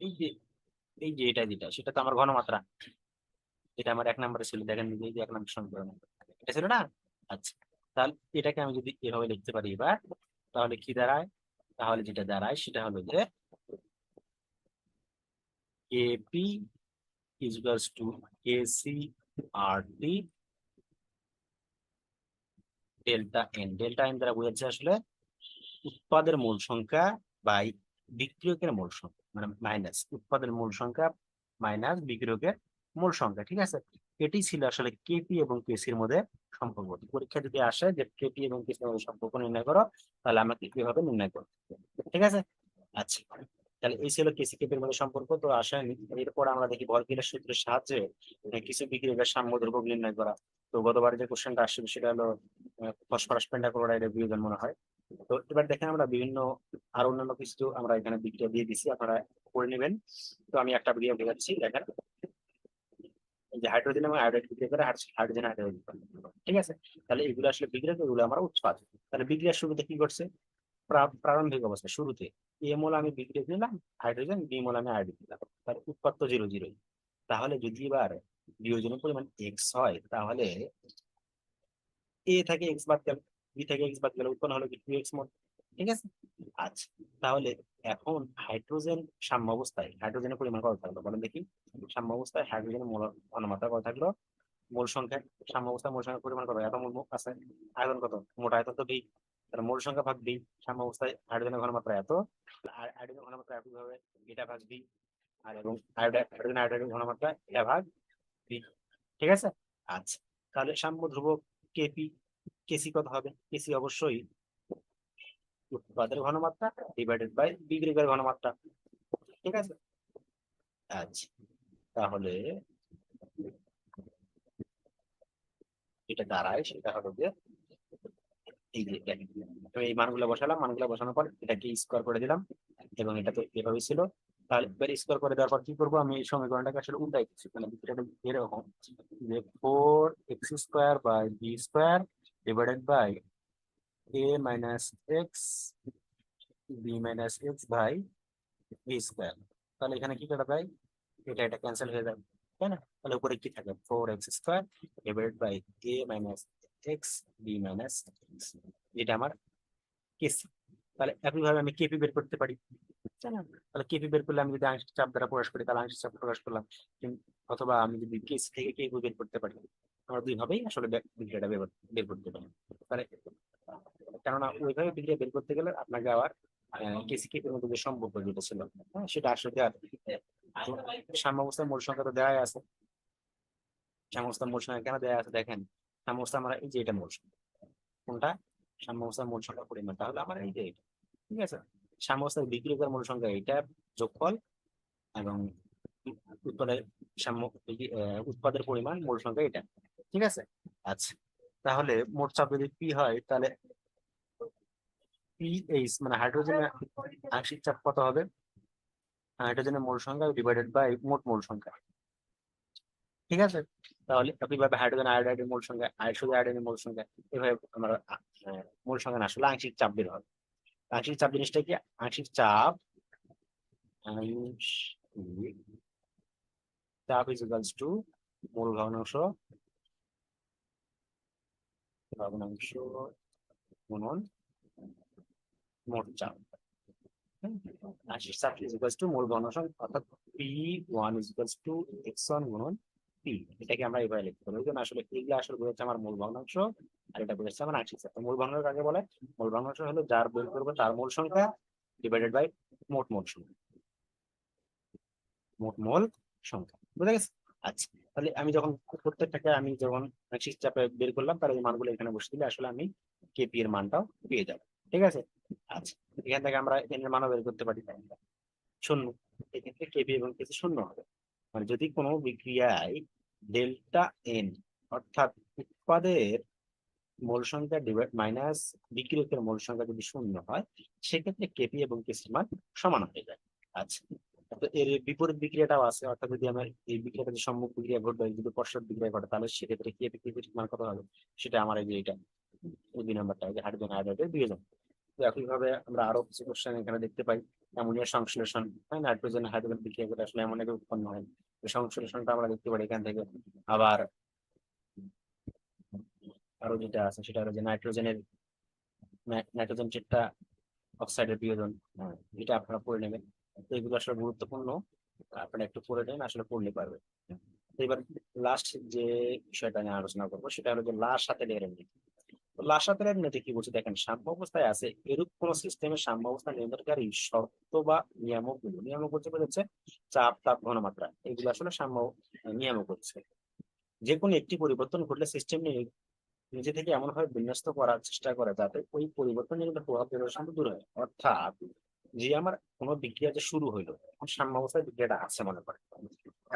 Speaker 1: এই যে, এই যে এটা যেটা, সেটা তো আমার ঘনমাত্রা, এটা আমার 1 নম্বরে ছিল, দেখেন এই যে 1 নম্বর সমীকরণ এটা ছিল না। আচ্ছা, তাহলে এটাকে আমি যদি এভাবে লিখতে পারি এবার, তাহলে কি দাঁড়ায়, তাহলে যেটা দাঁড়ায় সেটা হলো যে KP equals to KC R T delta N. Delta N দ্বারা বোঝাচ্ছে আসলে উৎপাদের মূল সংখ্যা বাই বিক্রিয়কের মূল সংখ্যা, মানে মাইনাস উৎপাদের মূল সংখ্যা মাইনাস বিক্রিয়কের মূল সংখ্যা, ঠিক আছে। এটি ছিল আসলে কেপি এবং কেসির মধ্যে সম্পর্ক। পরীক্ষা যদি আসে যে কেপি এবং কেসির মধ্যে সম্পর্ক নির্ণয় করো, তাহলে আমাকে কিভাবে নির্ণয় করো, ঠিক আছে। আচ্ছা, তাহলে এই ছিল কেসি কেপির মধ্যে সম্পর্ক। তো আসেন এরপর আমরা দেখি ভরবেগের সূত্রের সাহায্যে কিছু বিক্রিয়কের সাম্য ধ্রুবক নির্ণয় করা। তো গতবার যে কোশ্চেনটা আসছিল সেটা হলো ফসফরাস পেন্টাক্লোরাইডের বিয়োজন মনে হয়। তো এবার দেখেন আমরা বিভিন্ন আর অন্যান্য কিছু আমরা এখানে বিক্রিয়া দিয়ে দিচ্ছি, আপনারা করে নেবেন। তো আমি একটা বিক্রিয়া দেখাচ্ছি, দেখেন যে হাইড্রোজেন এবং আয়োডাইড বিক্রিয়া করে হাইড্রোজেন হাইড্রোজেন, ঠিক আছে। তাহলে এগুলো আসলে বিক্রিয়া, এগুলো আমরা উৎপাদ। তাহলে বিক্রিয়ার শুরুতে কি করছে, প্রারম্ভিক অবস্থা শুরুতে এ মোল আমি বিক্রিয়া দিলাম হাইড্রোজেন, বি মোল আমি আয়োডিন দিলাম, তাহলে উৎপাদ তো 0 0। তাহলে যদি এবার বিয়োজনের পরিমাণ এক্স হয়, তাহলে এ থেকে এক্স বাদ গেল, বি থেকে এক্স বাদ গেল, উৎপন্ন হলো কি 2x মোল, ঠিক আছে। আচ্ছা, তাহলে এখন হাইড্রোজেন সাম্য অবস্থায় হাইড্রোজেনের পরিমাণ কত থাকলো বলেন দেখি, সাম্য অবস্থায় হাইড্রোজেনের মোল ঘনমাত্রা কত থাকলো, মোল সংখ্যা, সাম্য অবস্থায় মোল সংখ্যার পরিমাণ কত, এত মোল আছে, আয়তন কত, মোট আয়তন তো বি, তাহলে মোল সংখ্যা ভাগ বি, সাম্য অবস্থায় হাইড্রোজেনের ঘনমাত্রা এত, আর হাইড্রোজেন ঘনমাত্রা একই ভাবে এটা ভাগ বি, আর এবং হাইড্রোজেন হাইড্রোজেন ঘনমাত্রা এটা ভাগ বি, ঠিক আছে। আচ্ছা, তাহলে সাম্য ধ্রুবক কেপি, কেসি কত হবে? কেসি অবশ্যই উৎপাদের ঘনমাত্রা ডিভাইডেড বাই বিক্রিয়কের ঘনমাত্রা। ঠিক আছে, আচ্ছা তাহলে এটা দাঁড়ায় সেটা হলো যে এই যে দেখেন, আমি এই মানগুলো বসালাম, মানগুলো বসানোর পর এটাকে স্কোয়ার করে দিলাম এবং এটা তো এভাবেই ছিল। তাহলে এবার স্কোয়ার করে দেওয়ার পর কি করবো, আমি এই সমীকরণটাকে আসলে উল্টাই দিচ্ছি, মানে এটা এরকম যে 4x² by B square divided by A minus X B minus X by B square. তাহলে এখানে কি করা যায়, এটা এটা ক্যান্সেল হয়ে যাবে, তাই না? তাহলে উপরে কি থাকে, 4x² divided by A minus X B minus X, যেটা আমার কেসি। তাহলে একইভাবে আমি কেপি বের করতে পারি, তাই না? তাহলে কেপি বের করলে আমি যদি আংশিক চাপ দ্বারা প্রকাশ করি তাহলে আংশিক চাপ প্রকাশ করলাম, অথবা আমি যদি কেসি থেকে কেপি বের করতে পারি, আমরা দুইভাবেই আসলে বিক্রিয়াটা বের বের করতে পারি। তাহলে কেননা ওইভাবে বিক্রিয়া বের করতে গেলে আপনাকে আবার কেসি কেপির মধ্যে যে সম্পর্ক যেটা ছিল, হ্যাঁ, সেটা আসলে আর সাম্যাবস্থার মূল সংখ্যা তো দেওয়াই আছে। সাম্যাবস্থার মূল সংখ্যা কেন দেওয়া আছে দেখেন, সাম্যাবস্থা আমরা এই যে এটা মূল সংখ্যা, কোনটা সাম্যাবস্থার মূল সংখ্যার পরিমাণটা হলো আমার এই যে এটা, ঠিক আছে? সাম্যাবস্থার বিক্রিয়কের মূল সংখ্যা এটা যোগফল, এবং উৎপাদের সাম্য উৎপাদের পরিমাণ মূল সংখ্যা এটা, ঠিক আছে? আচ্ছা তাহলে মোট চাপ যদি পি হয় তাহলে পিএইচ মানে হাইড্রোজেনের আংশিক চাপ কত হবে, হাইড্রোজেনের মোল সংখ্যা ডিভাইডেড বাই মোট মোল সংখ্যা, ঠিক আছে? তাহলে একইভাবে হাইড্রোজেন আয়োডাইডের মোল সংখ্যা, আইসোজেন আয়োডাইডের মোল সংখ্যা, এভাবে আমরা মোল সংখ্যা না আসলে আংশিক চাপ বের হবে। আংশিক চাপ জিনিসটা কি, আংশিক চাপ আংশিক চাপ ইজ ইকুয়ালস টু মোল ভগ্নাংশ ভগ্নাংশ গুণন মোট চাপ। আংশিক চাপ ইজ ইকুয়ালস টু মোল ভগ্নাংশ, অর্থাৎ P1 is equals two x1 গুণন পি। এটাকে আমরা এভাবে লিখতে পারি, ওই জন্য আসলে এগুলো আসলে বোঝাচ্ছে আমার মূল ভগ্নাংশ, আর এটা বোঝাচ্ছে আমার আংশিক চাপ। মূল ভগ্নাংশ কাকে বলে, মূল ভগ্নাংশ হলো যার বের করবো তার মূল সংখ্যা ডিভাইডেড বাই মোট মোল সংখ্যা, মোট মোল সংখ্যা, বুঝা গেছে? আচ্ছা তাহলে আমি যখন প্রত্যেকটাকে আমি যখন আংশিক চাপে বের করলাম, তাহলে এই মানগুলো এখানে বসে দিলে আসলে আমি কেপি এর মানটাও পেয়ে যাবো, ঠিক আছে? আচ্ছা এখান থেকে আমরা এন এর মানও বের করতে পারি, শূন্য। এক্ষেত্রে কেপি এবং কেসি শূন্য হবে, মানে যদি কোনো বিক্রিয়ায় ডেল্টা এন অর্থাৎ উৎপাদের মোল সংখ্যা ডিভাইড মাইনাস বিক্রিয়কের মোল সংখ্যা যদি শূন্য হয়, সেক্ষেত্রে কেপি এবং কেসির মান সমান হয়ে যায়। আচ্ছা তো এর বিপরীত বিক্রিয়াটাও আছে, অর্থাৎ যদি আমার এই বিক্রিয়াটা যদি সম্মুখ বিক্রিয়া ঘটবে, যদি পশ্চাৎ বিক্রিয়া ঘটে, তাহলে সেক্ষেত্রে কেপি কেসির মান কত হবে, সেটা আমার এই যে এটা এই 2 নম্বরটা, যে হাইড্রোজেন আয়োডাইডের বিয়োজন। তো একইভাবে আমরা আরো কিছু কোশ্চেন এখানে দেখতে পাই, অ্যামোনিয়ার সংশ্লেষণ, হ্যাঁ, নাইট্রোজেন হাইড্রোজেন বিক্রিয়া করে আসলে অ্যামোনিয়া উৎপন্ন হয়, এই সংশ্লেষণটা আমরা দেখতে পারি এখান থেকে। আবার আরো যেটা আছে সেটা হলো যে নাইট্রোজেনের নাইট্রোজেন যেটা অক্সাইডের বিয়োজন, হ্যাঁ, এটা আপনারা পড়ে নেবেন। তো এগুলো আসলে গুরুত্বপূর্ণ, আপনারা একটু পড়ে নেন, আসলে পড়লে পারবে। তো এবার লাস্ট যে বিষয়টা নিয়ে আলোচনা করবো সেটা হলো যে লাসাতেলের নীতি। তো লাসাতেলের নীতি কি বলছে দেখেন, সাম্য অবস্থায় আছে এরূপ কোন সিস্টেমের সাম্য অবস্থা নিয়ন্ত্রণকারী শর্ত বা নিয়ামক গুলো, নিয়ামক বলতে বোঝাচ্ছে চাপ তাপ ঘনমাত্রা, এগুলো আসলে সাম্য নিয়ামক হচ্ছে। যে কোনো একটি পরিবর্তন ঘটলে সিস্টেম নিজে থেকে এমন ভাবে বিন্যস্ত করার চেষ্টা করে যাতে ওই পরিবর্তনের প্রভাব প্রদর্শন দূর হয়। অর্থাৎ যে আমার কোনো বিক্রিয়া যে শুরু হইলো, এখন সাম্যাবস্থায় বিক্রিয়াটা আছে মনে করে,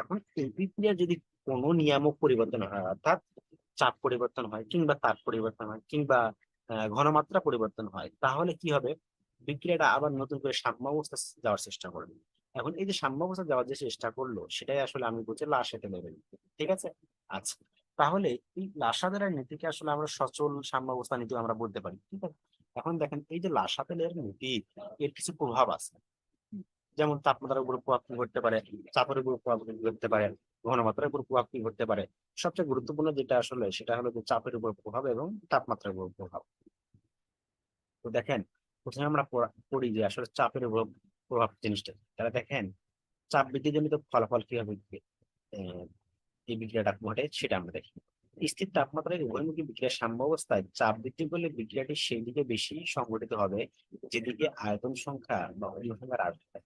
Speaker 1: এখন এই বিক্রিয়া যদি কোনো নিয়ামক পরিবর্তন হয়, অর্থাৎ চাপ পরিবর্তন হয় কিংবা তাপ পরিবর্তন হয় কিংবা ঘনমাত্রা পরিবর্তন হয়, তাহলে কি হবে, বিক্রিয়াটা আবার নতুন করে সাম্যাবস্থা যাওয়ার চেষ্টা করবে। এখন এই যে সাম্যাবস্থা যাওয়ার যে চেষ্টা করলো সেটাই আসলে আমি বলছি লাসাতে লেভেল, ঠিক আছে? আচ্ছা তাহলে এই লাসাতেলের নীতিকে আসলে আমরা সচল সাম্যাবস্থা নীতি আমরা বলতে পারি, ঠিক আছে? এখন দেখেন এই যে লাসাতেলের নীতি, এর কিছু প্রভাব আছে, যেমন তাপমাত্রার উপর প্রভাব কি করতে পারে, চাপের উপর প্রভাব কি করতে পারে, ঘনমাত্রার উপর প্রভাব কি করতে পারে। সবচেয়ে গুরুত্বপূর্ণ যেটা আসলে সেটা হলো যে চাপের উপর প্রভাব এবং তাপমাত্রার উপর প্রভাব। তো দেখেন প্রথমে আমরা পড়ি যে আসলে চাপের উপর প্রভাব জিনিসটা, তাহলে দেখেন চাপ বৃদ্ধি জনিত ফলাফল কিভাবে আহ, এই বিক্রিয়াটা ঘটে সেটা আমরা দেখি। স্থির তাপমাত্রায় উভয়মুখী বিক্রিয়ার সাম্য অবস্থায় চাপ বৃদ্ধি করলে বিক্রিয়াটি সেই দিকে বেশি সংঘটিত হবে যেদিকে আয়তন সংখ্যা বা অন্য সংখ্যা হ্রাস পায়।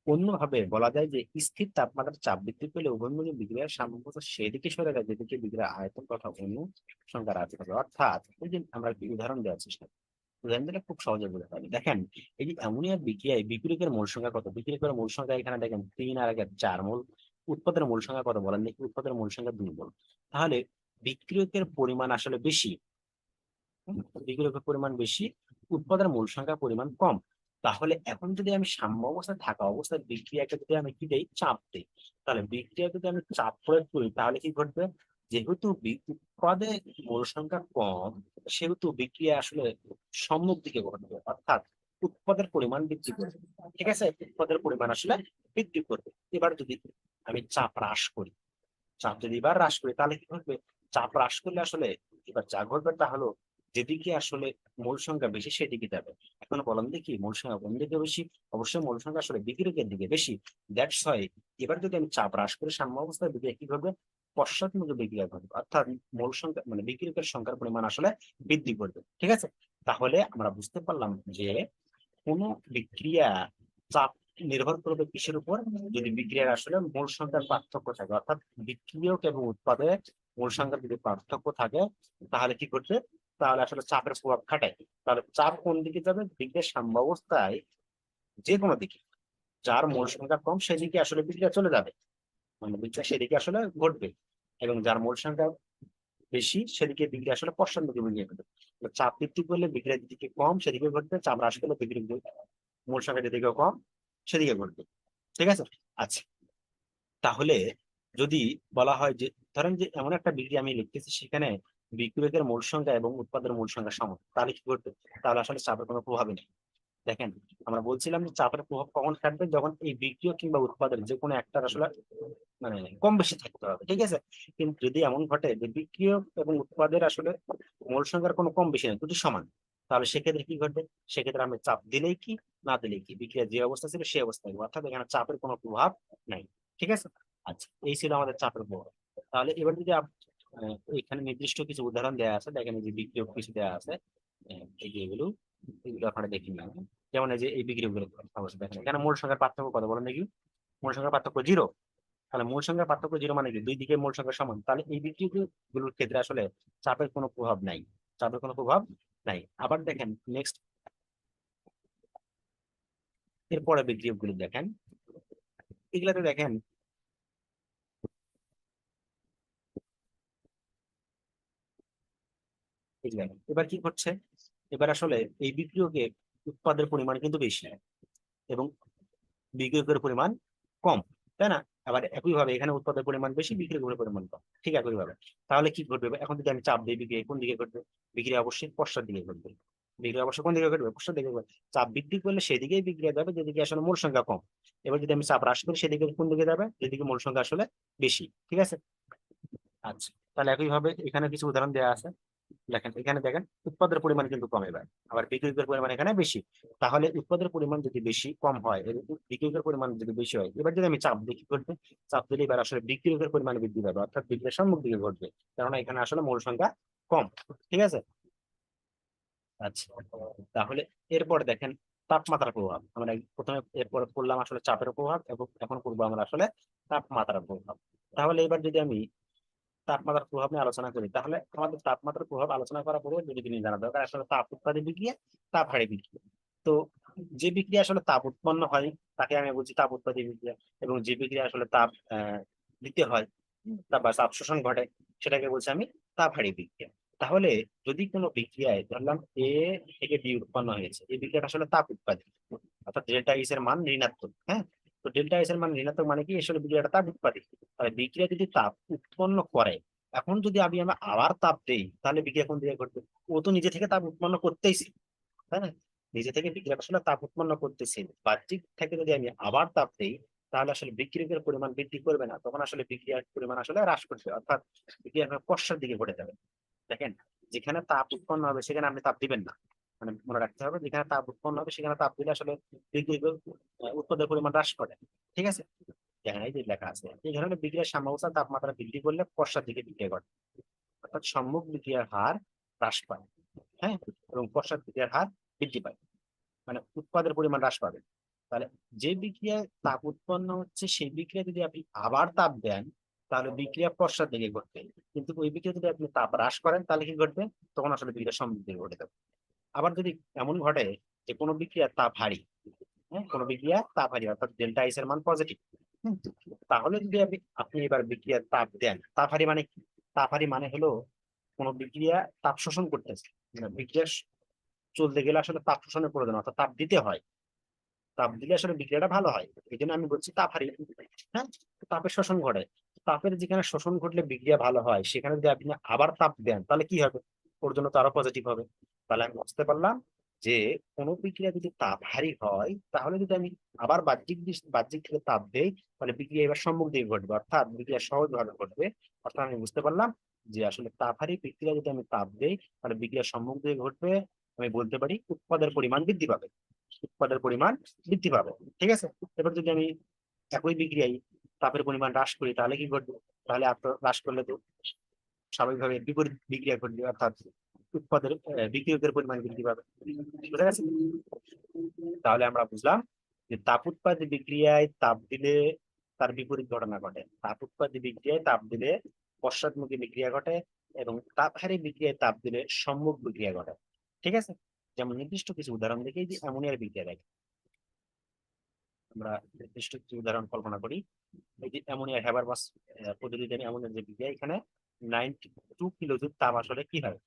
Speaker 1: অন্যভাবে বলা যায় যে স্থির তাপমাত্রার চাপ বৃদ্ধি পেলে উভয়নিষ্ঠ বিক্রিয়ার সাম্যাবস্থা সেদিকে সরে যায় যেদিকে বিক্রিয়ার আয়তন তথা অণু সংখ্যা হ্রাস পাবে। অর্থাৎ এই যে আমরা একটি উদাহরণ দেওয়ার চেষ্টা করি, উদাহরণ দিলে খুব সহজে বোঝা যাবে। দেখেন এই যে অ্যামোনিয়ার বিক্রিয়ায় বিক্রিয়কের মোল সংখ্যা কত, বিক্রিয়কের মোল সংখ্যা এখানে দেখেন 3 আর 4 মোল। উৎপাদের মোল সংখ্যা কত বলেন দেখি, উৎপাদের মোল সংখ্যা 2 মোল। তাহলে বিক্রিয়কের পরিমাণ আসলে বেশি, বিক্রিয়কের পরিমাণ বেশি, উৎপাদের মূল সংখ্যা পরিমাণ কম। তাহলে এখন যদি আমি সাম্য অবস্থায় থাকা অবস্থায় বিক্রিয়াকে যদি আমি কি দেই, চাপ দিই, তাহলে বিক্রিয়া যদি আমি চাপ প্রয়োগ করি তাহলে কি ঘটবে, যেহেতু উৎপাদে মূল সংখ্যা কম, সেহেতু বিক্রিয়া আসলে সম্মুখ দিকে ঘটবে, অর্থাৎ উৎপাদের পরিমাণ বৃদ্ধি করবে। ঠিক আছে, উৎপাদের পরিমাণ আসলে বৃদ্ধি করবে। এবার যদি আমি চাপ হ্রাস করি, চাপ যদি এবার হ্রাস করি তাহলে কি ঘটবে, চাপ হ্রাস করলে আসলে এবার যা ঘটবে তা হলো যেদিকে আসলে মূল সংখ্যা বেশি সেদিকে যাবে। এখন বলেন দেখি মূল সংখ্যা কোন দিকে বেশি, অবশ্যই মূল সংখ্যা আসলে বিকিরকের দিকে বেশি। দ্যাটস হয় এবার যদি আমি চাপ হ্রাস করে সাম্য অবস্থায় বিক্রিয়া কি ঘটবে, পশ্চাৎমুখী বিক্রিয়া ঘটবে, অর্থাৎ মূল সংখ্যা মানে বিকিরকের সংখ্যার পরিমাণ আসলে বৃদ্ধি করবে। ঠিক আছে, তাহলে আমরা বুঝতে পারলাম যে কোন বিক্রিয়া চাপ নির্ভর করবে কিসের উপর, যদি বিক্রিয়ার আসলে মূল সংখ্যার পার্থক্য থাকে, অর্থাৎ বিক্রিয়ক এবং উৎপাদনের মূল সংখ্যার যদি পার্থক্য থাকে তাহলে কি করছে, তাহলে আসলে চাপের প্রভাব খাটায়। তাহলে চাপ কোন দিকে যাবে, বিক্রিয়ার সাম্যাবস্থায় যে কোনো দিকে যার মূল সংখ্যা কম সেদিকে আসলে বিক্রিয়া চলে যাবে, মানে বিক্রিয়া সেদিকে আসলে ঘটবে। এবং যার মূল সংখ্যা বেশি সেদিকে বিক্রিয়া আসলে পশ্চাৎমুখী বিক্রিয়া ঘটবে। চাপ বৃদ্ধি করলে বিক্রিয়া যেদিকে কম সেদিকে ঘটবে, চাপ হ্রাস করলে বিক্রিয়া মূল সংখ্যা যেদিকে কম সেদিকে ঘটবে। ঠিক আছে, আচ্ছা। তাহলে যদি বলা হয় যে ধরেন যে এমন একটা বিক্রিয়া আমি লিখতেছি সেখানে বিক্রিয়কের মূল সংখ্যা এবং উৎপাদের মূল সংখ্যা সমান, তাহলে কি ঘটবে, তাহলে আসলে চাপের কোনো প্রভাবই নেই। দেখেন আমরা বলছিলাম যে চাপের প্রভাব কখন থাকবে, যখন এই বিক্রিয়ক কিংবা উৎপাদের যে কোনো একটার আসলে মানে কম বেশি থাকতে হবে। ঠিক আছে, কিন্তু যদি এমন ঘটে যে বিক্রিয়ক এবং উৎপাদের আসলে মূল সংখ্যার কোনো কম বেশি নেই, দুটি সমান, তাহলে সেক্ষেত্রে কি ঘটবে, সেক্ষেত্রে আমি চাপ দিলেই কি না দিলেই কি বিক্রিয়া যে অবস্থা ছিল সেই অবস্থায় থাকবে, অর্থাৎ এখানে চাপের কোনো প্রভাব নাই। ঠিক আছে, আচ্ছা এই ছিল আমাদের চাপের প্রভাব। তাহলে এবার যদি এখানে নির্দিষ্ট কিছু উদাহরণ দেওয়া আছে, দেখেন এই যে বিক্রিয়ক কিছু দেওয়া আছে, এই যে এগুলো এগুলো আপনারা দেখে নিন। যেমন এই যে এই বিক্রিয়কগুলো অবশ্যই দেখেন এখানে মূল সংখ্যার পার্থক্য কত বলেন দেখি, মূল সংখ্যার পার্থক্য 0। তাহলে মূল সংখ্যার পার্থক্য 0 মানে কি দুই দিকে মূল সংখ্যা সমান, তাহলে এই বিক্রিয়কগুলোর ক্ষেত্রে আসলে চাপের কোনো প্রভাব নাই, চাপের কোনো প্রভাব নাই। আবার দেখেন নেক্সট এরপরে বিক্রিয়কগুলো দেখেন, এগুলাতে দেখেন এই যে দেখেন, এবার কি করছে, এবার আসলে এই বিক্রিয়কে উৎপাদের পরিমাণ কিন্তু বেশি এবং বিক্রিয়কের পরিমাণ কম, তাই না? আবার একইভাবে এখানে উৎপাদের পরিমাণ বেশি, বিক্রিয়কের পরিমাণ কম, ঠিক একইভাবে। তাহলে কি ঘটবে, এখন যদি আমি চাপ দিই বিক্রিয়া কোন দিকে ঘটবে, বিক্রিয়া অবশ্যই পশ্চাৎ দিকে ঘটবে। বিক্রিয়া অবশ্যই কোন দিকে ঘটবে, পশ্চাৎ দিকে ঘটবে। চাপ বৃদ্ধি করলে সেদিকেই বিক্রিয়া যাবে যেদিকে আসলে মূল সংখ্যা কম। এবার যদি আমি চাপ হ্রাস করি সেদিকে কোন দিকে যাবে, যেদিকে মূল সংখ্যা আসলে বেশি। ঠিক আছে, আচ্ছা। তাহলে একইভাবে এখানে কিছু উদাহরণ দেওয়া আছে, দেখেন এখানে দেখেন উৎপাদের পরিমাণ কিন্তু কম এবার, আবার বিক্রিয়কের পরিমাণ এখানে বেশি। তাহলে উৎপাদের পরিমাণ যদি বেশি কম হয় এবং বিক্রিয়কের পরিমাণ যদি বেশি হয়, এবার যদি আমি চাপ দিই কি ঘটবে, চাপ দিলে এবার আসলে বিক্রিয়কের পরিমাণ বৃদ্ধি পাবে, অর্থাৎ বিক্রিয়ার সম্মুখ দিকে ঘটবে, কেননা এখানে আসলে মূল সংখ্যা কম। ঠিক আছে, আচ্ছা। তাহলে এরপরে দেখেন তাপমাত্রার প্রভাব, আমরা প্রথমে এরপরে পড়লাম আসলে চাপের প্রভাব এবং এখন করবো আমরা আসলে তাপমাত্রার প্রভাব। তাহলে এবার যদি আমি তাপমাত্রার প্রভাব নিয়ে আলোচনা করি, তাহলে আমাদের তাপমাত্রার প্রভাব আলোচনা করার পরে দুটি জিনিস জানা দরকার, আসলে তাপ উৎপাদী বিক্রিয়া, তাপ হারে বিক্রিয়া। তো যে বিক্রিয়া আসলে তাপ উৎপন্ন হয় তাকে আমি বলছি তাপ উৎপাদী বিক্রিয়া, এবং যে বিক্রিয়া আসলে তাপ দিতে হয়, তাপ বা তাপ শোষণ ঘটে, সেটাকে বলছি আমি তাপ হারে বিক্রিয়া। তাহলে যদি কোনো বিক্রিয়ায় ধরলাম এ থেকে বি উৎপন্ন হয়েছে, এই বিক্রিয়াটা আসলে তাপ উৎপাদী, অর্থাৎ ডেল্টা এস এর মান ঋণাত্মক। হ্যাঁ, তো ডেল্টা এস এর মান ঋণাত্মক মানে কি, আসলে বিক্রিয়াটা তাপ উৎপাদী। তাহলে বিক্রিয়া যদি তাপ উৎপন্ন করে, এখন যদি আমরা আবার তাপ দেই তাহলে বিক্রিয়া কোন দিকে ঘটবে, ও তো নিজে থেকে তাপ উৎপন্ন করতেইছে, তাই না? নিজে থেকে বিক্রিয়া আসলে তাপ উৎপন্ন করতেছে, বাহ্যিক থেকে যদি আমি আবার তাপ দেই তাহলে আসলে বিক্রিয়কের পরিমাণ বৃদ্ধি করবে না, তখন আসলে বিক্রিয়ার পরিমাণ আসলে হ্রাস করবে, অর্থাৎ বিক্রিয়া পশ্চাৎ দিকে ঘটে যাবে। দেখেন যেখানে তাপ উৎপন্ন হবে সেখানে আপনি তাপ দিবেন না, মানে মনে রাখতে হবে যেখানে তাপ উৎপন্ন হবে সেখানে তাপ দিলে আসলে বিক্রিয়ক উৎপাদনের পরিমাণ হ্রাস করে। ঠিক আছে, দেখেন এই যে লেখা আছে এই ধরনের বিক্রিয়ার সাম্যাবস্থা তাপমাত্রা বৃদ্ধি করলে পশ্চাৎ দিকে বিক্রিয়া ঘটে, অর্থাৎ সম্মুখ বিক্রিয়ার হার হ্রাস পায়, হ্যাঁ, এবং পশ্চাৎ বিক্রিয়ার হার বৃদ্ধি পায়, মানে উৎপাদের পরিমাণ হ্রাস পাবে। তাহলে যে বিক্রিয়ায় তাপ উৎপন্ন হচ্ছে সেই বিক্রিয়া যদি আপনি আবার তাপ দেন, তাহলে বিক্রিয়া পশ্চাৎ দিকে ঘটবে। কিন্তু ওই বিক্রিয়া যদি আপনি তাপ হ্রাস করেন তাহলে কি ঘটবে? তখন আসলে বিক্রিয়া সম্মুখ দিকে ঘটে যাবে। আবার যদি এমন ঘটে যে কোনো বিক্রিয়ার তাপ হারি, হ্যাঁ, কোনো বিক্রিয়া তাপ হারি অর্থাৎ ডেল্টা এস এর মান পজিটিভ, তাহলে যদি আপনি আপনি এবার বিক্রিয়ার তাপ দেন, তাপ হারি মানে কি? তাপ হারি মানে হলো কোনো বিক্রিয়া তাপ শোষণ করতেছে। বিক্রিয়া চলতে গেলে আসলে তাপ শোষণের প্রয়োজন, অর্থাৎ তাপ দিতে হয়। তাপ দিলে আসলে বিক্রিয়াটা ভালো হয়, এই জন্য আমি বলছি তাপ হারি। হ্যাঁ, তাপের শোষণ ঘটে। তাপের যেখানে শোষণ ঘটলে বিক্রিয়া ভালো হয়, সেখানে যদি আপনি আবার তাপ দেন তাহলে কি হবে? ওর জন্য তো আরো পজিটিভ হবে। তাহলে আমি বুঝতে পারলাম যে কোনো বিক্রিয়া যদি তাপ হারি হয়, তাহলে যদি আমি আবার বাহ্যিক থেকে তাপ দেই, তাহলে বিক্রিয়া এবার সম্মুখ দিকে ঘটবে, অর্থাৎ বিক্রিয়া সহজভাবে ঘটবে। অর্থাৎ আমি বুঝতে পারলাম যে আসলে তাপ হারি বিক্রিয়া যদি আমি তাপ দেই, তাহলে বিক্রিয়া সম্মুখ দিকে ঘটবে। আমি বলতে পারি উৎপাদের পরিমাণ বৃদ্ধি পাবে, উৎপাদের পরিমাণ বৃদ্ধি পাবে। ঠিক আছে। এবার যদি আমি একই বিক্রিয়ায় তাপের পরিমাণ হ্রাস করি তাহলে কি ঘটবে? তাহলে আপনার হ্রাস করলে তো স্বাভাবিকভাবে বিপরীত বিক্রিয়া ঘটবে, অর্থাৎ উৎপাদের বিক্রিয়কের পরিমাণ বৃদ্ধি পাবে। বুঝা গেছে? তাহলে আমরা বুঝলাম যে তাপ উৎপাদী বিক্রিয়ায় তাপ দিলে তার বিপরীত ঘটনা ঘটে, তাপ উৎপাদী বিক্রিয়ায় তাপ দিলে পশ্চাৎমুখী বিক্রিয়া ঘটে, এবং তাপহারী বিক্রিয়ায় তাপ দিলে সম্মুখ বিক্রিয়া ঘটে। ঠিক আছে। যেমন নির্দিষ্ট কিছু উদাহরণ দেখে যে অ্যামোনিয়ার বিক্রিয়া দেখে, আমরা নির্দিষ্ট কিছু উদাহরণ কল্পনা করি। এই যে অ্যামোনিয়া হ্যাবারবাস পদ্ধতিতে অ্যামোনিয়ার যে বিক্রিয়া, এখানে 92 কিলোজুল তাপ আসলে কি হয়?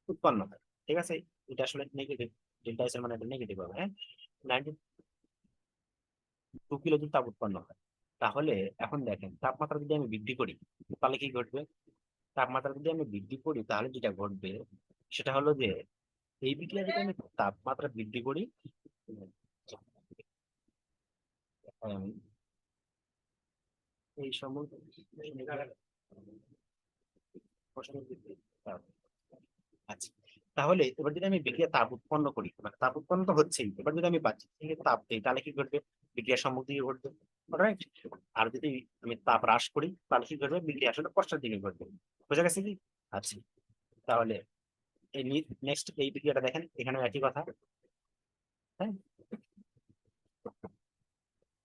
Speaker 1: উৎপন্ন হয়। ঠিক আছে। এটা আসলে নেগেটিভ, ডেল্টা এস এর মানে নেগেটিভ হবে। হ্যাঁ, 92 কিলোজুল তাপ উৎপন্ন হয়। তাহলে এখন দেখেন তাপমাত্রা যদি আমি বৃদ্ধি করি তাহলে কি ঘটবে? তাপমাত্রা যদি আমি বৃদ্ধি করি তাহলে যেটা ঘটবে সেটা হলো যে এই বিক্রিয়া যদি আমি তাপমাত্রা বৃদ্ধি করি, আম, এই সময় আচ্ছা, তাহলে এবার যদি আমি বিক্রিয়া তাপ উৎপন্ন করি, মানে তাপ উৎপন্ন তো হচ্ছেই, এবার যদি আমি বাহ্যিক থেকে তাপ দিই তাহলে কি ঘটবে? বিক্রিয়া সম্মুখ দিকে ঘটবে। রাইট। আর যদি আমি তাপ হ্রাস করি তাহলে কি ঘটবে? বিক্রিয়া আসলে পশ্চাৎ দিকে ঘটবে। বুঝা গেছে কি? আচ্ছা, তাহলে এই নেক্সট এই বিক্রিয়াটা দেখেন, এখানে একই কথা। হ্যাঁ,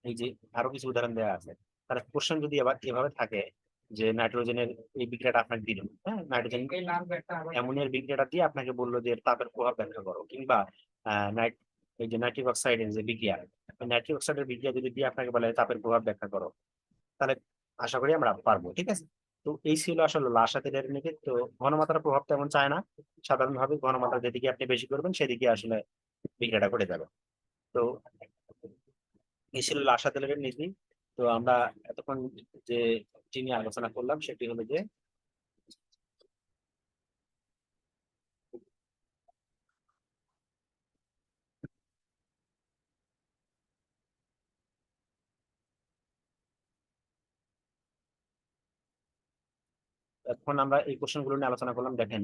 Speaker 1: এই যে আরো কিছু উদাহরণ দেওয়া আছে। তাহলে কোশ্চেন যদি আবার এভাবে থাকে যে নাইট্রোজেনের এই বিক্রিয়াটা আপনাকে দিল, হ্যাঁ, নাইট্রোজেন অ্যামোনিয়ার বিক্রিয়াটা দিয়ে আপনাকে বললো যে এর তাপের প্রভাব ব্যাখ্যা করো, কিংবা নাইট এই যে নাইট্রিক অক্সাইডের যে বিক্রিয়া, নাইট্রিক অক্সাইডের বিক্রিয়া যদি দিয়ে আপনাকে বলে তাপের প্রভাব ব্যাখ্যা করো, তাহলে আশা করি আমরা পারবো। ঠিক আছে। তো এই ছিল আসলে লাসাতে ডেরিভেটিভ। তো ঘনমাত্রার প্রভাব তেমন চায় না, সাধারণভাবে ঘনমাত্রা যেদিকে আপনি বেশি করবেন সেদিকে আসলে বিক্রিয়াটা ঘটে যাবে। তো এই ছিল লাসা তেলের নীতি। তো আমরা এতক্ষণ যে নিয়ে আলোচনা করলাম সেটি হলো যে এখন আমরা এই কোশ্চেন গুলো নিয়ে আলোচনা করলাম। দেখেন